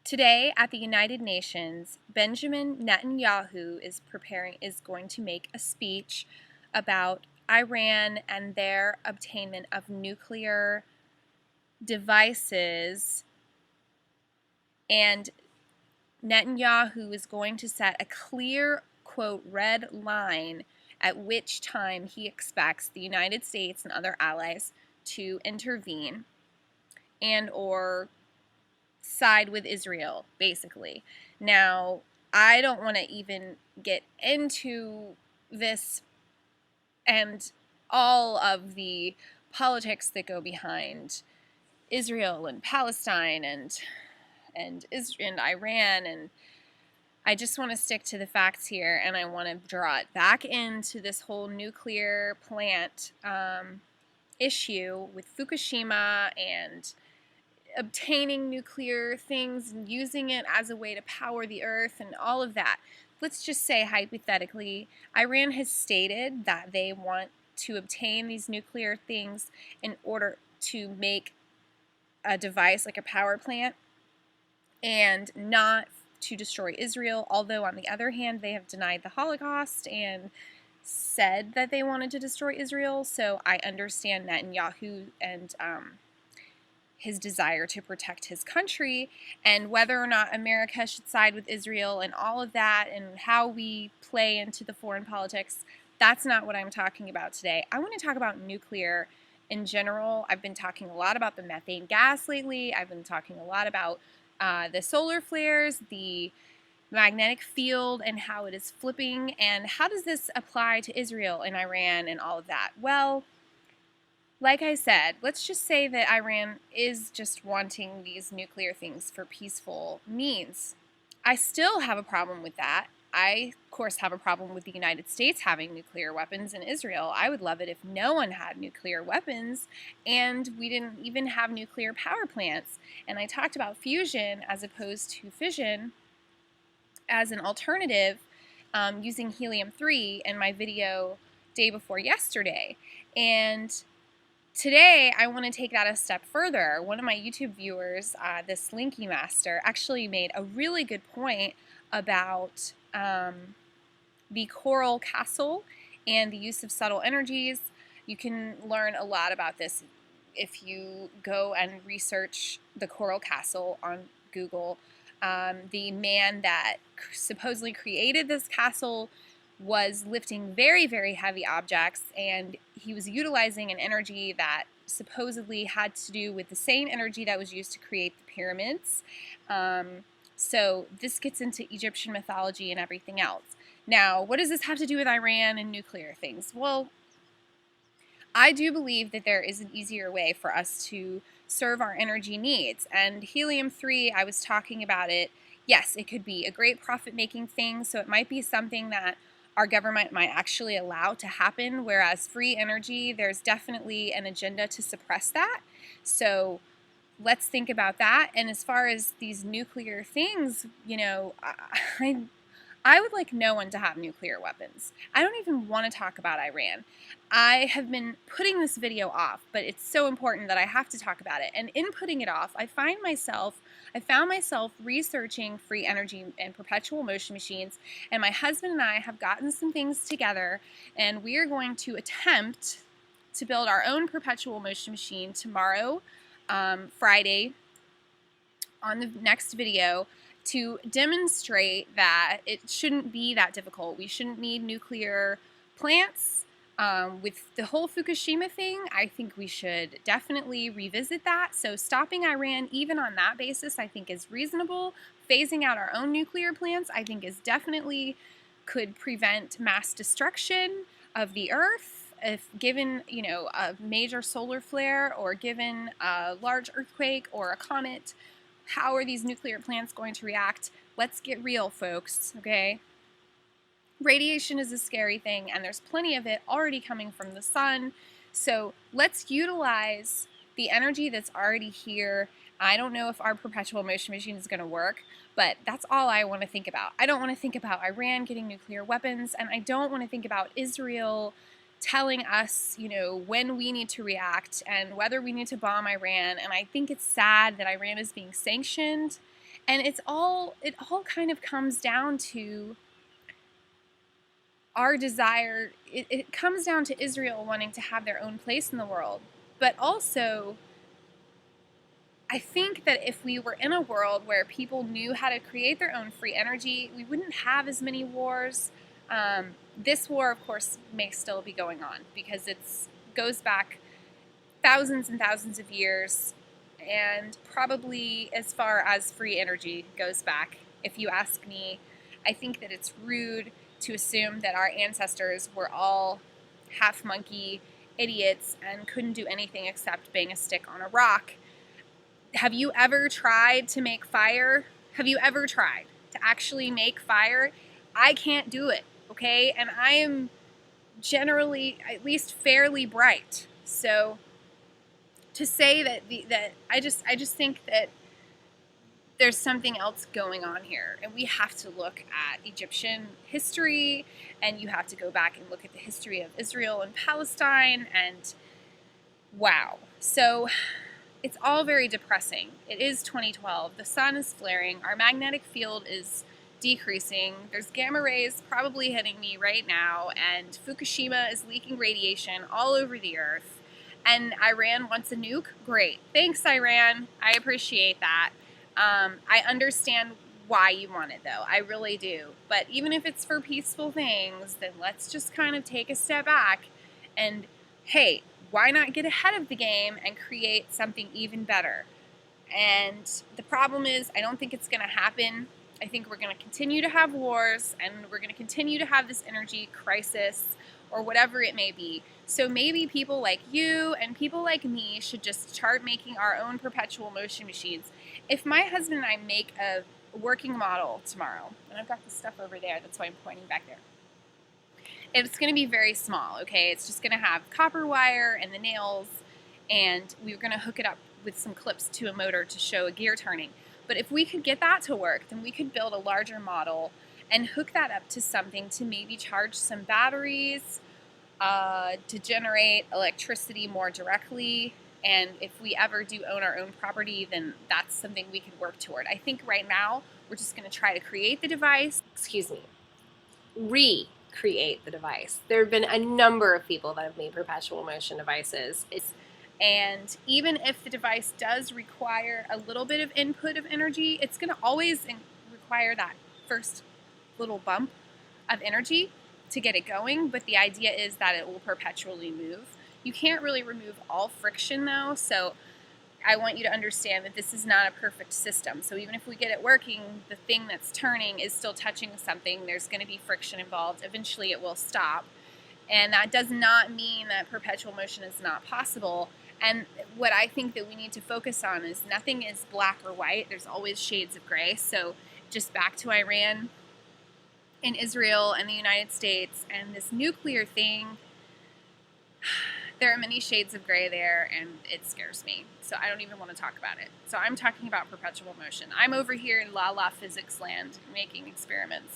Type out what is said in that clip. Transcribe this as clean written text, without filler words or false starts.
Today at the United Nations, Benjamin Netanyahu is going to make a speech about Iran and their obtainment of nuclear devices, and Netanyahu is going to set a clear, quote, red line at which time he expects the United States and other allies to intervene and or side with Israel, basically. Now, I don't want to even get into this and all of the politics that go behind Israel and Palestine and Iran, and I just want to stick to the facts here, and I want to draw it back into this whole nuclear plant issue with Fukushima and obtaining nuclear things and using it as a way to power the earth and all of that. Let's just say, hypothetically, Iran has stated that they want to obtain these nuclear things in order to make a device like a power plant and not to destroy Israel, although on the other hand they have denied the Holocaust and said that they wanted to destroy Israel. So I understand Netanyahu and his desire to protect his country, and whether or not America should side with Israel and all of that and how we play into the foreign politics, that's not what I'm talking about today. I want to talk about nuclear in general. I've been talking a lot about the methane gas lately. I've been talking a lot about the solar flares, the magnetic field and how it is flipping, and how does this apply to Israel and Iran and all of that. Well, like I said, let's just say that Iran is just wanting these nuclear things for peaceful means. I still have a problem with that. I, of course, have a problem with the United States having nuclear weapons in Israel. I would love it if no one had nuclear weapons and we didn't even have nuclear power plants. And I talked about fusion as opposed to fission as an alternative using helium-3 in my video day before yesterday. And today, I want to take that a step further. One of my YouTube viewers, this Linky Master, actually made a really good point about the coral castle and the use of subtle energies. You can learn a lot about this if you go and research the coral castle on Google. The man that supposedly created this castle was lifting very, very heavy objects, and he was utilizing an energy that supposedly had to do with the same energy that was used to create the pyramids. So this gets into Egyptian mythology and everything else. Now, what does this have to do with Iran and nuclear things? Well, I do believe that there is an easier way for us to serve our energy needs. And helium-3, I was talking about it. Yes, it could be a great profit-making thing, so it might be something that our government might actually allow to happen, whereas free energy, there's definitely an agenda to suppress that. So let's think about that. And as far as these nuclear things, you know, I would like no one to have nuclear weapons. I don't even want to talk about Iran. I have been putting this video off, but it's so important that I have to talk about it. And in putting it off, I found myself researching free energy and perpetual motion machines, and my husband and I have gotten some things together, and we are going to attempt to build our own perpetual motion machine tomorrow, Friday, on the next video, to demonstrate that it shouldn't be that difficult. We shouldn't need nuclear plants. With the whole Fukushima thing, I think we should definitely revisit that. So stopping Iran, even on that basis, I think is reasonable. Phasing out our own nuclear plants, I think is definitely could prevent mass destruction of the Earth. If given, you know, a major solar flare or given a large earthquake or a comet, how are these nuclear plants going to react? Let's get real, folks, okay? Radiation is a scary thing, and there's plenty of it already coming from the sun. So let's utilize the energy that's already here. I don't know if our perpetual motion machine is going to work, but that's all I want to think about. I don't want to think about Iran getting nuclear weapons, and I don't want to think about Israel telling us, you know, when we need to react and whether we need to bomb Iran. And I think it's sad that Iran is being sanctioned And it all kind of comes down to our desire, it comes down to Israel wanting to have their own place in the world. But also, I think that if we were in a world where people knew how to create their own free energy, we wouldn't have as many wars. This war, of course, may still be going on because it goes back thousands and thousands of years, and probably as far as free energy goes back. If you ask me, I think that it's rude to assume that our ancestors were all half monkey idiots and couldn't do anything except bang a stick on a rock. Have you ever tried to make fire? Have you ever tried to actually make fire? I can't do it, okay? And I am generally at least fairly bright. So to say that I just think that there's something else going on here, and we have to look at Egyptian history, and you have to go back and look at the history of Israel and Palestine, and wow. So it's all very depressing. It is 2012. The sun is flaring. Our magnetic field is decreasing. There's gamma rays probably hitting me right now, and Fukushima is leaking radiation all over the earth. And Iran wants a nuke? Great. Thanks, Iran. I appreciate that. I understand why you want it, though. I really do. But even if it's for peaceful things, then let's just kind of take a step back and, hey, why not get ahead of the game and create something even better? And the problem is, I don't think it's going to happen. I think we're going to continue to have wars, and we're going to continue to have this energy crisis, or whatever it may be. So maybe people like you and people like me should just start making our own perpetual motion machines. If my husband and I make a working model tomorrow, and I've got the stuff over there, that's why I'm pointing back there. It's going to be very small, okay? It's just going to have copper wire and the nails, and we're going to hook it up with some clips to a motor to show a gear turning. But if we could get that to work, then we could build a larger model and hook that up to something to maybe charge some batteries, to generate electricity more directly. And if we ever do own our own property, then that's something we could work toward. I think right now we're just going to try to create the device. Recreate the device. There have been a number of people that have made perpetual motion devices. And even if the device does require a little bit of input of energy, it's going to always require that first little bump of energy to get it going. But the idea is that it will perpetually move. You can't really remove all friction, though, so I want you to understand that this is not a perfect system. So even if we get it working, the thing that's turning is still touching something. There's going to be friction involved. Eventually it will stop. And that does not mean that perpetual motion is not possible. And what I think that we need to focus on is nothing is black or white. There's always shades of gray. So just back to Iran and Israel and the United States and this nuclear thing, there are many shades of gray there, and it scares me. So I don't even want to talk about it. So I'm talking about perpetual motion. I'm over here in la la physics land making experiments.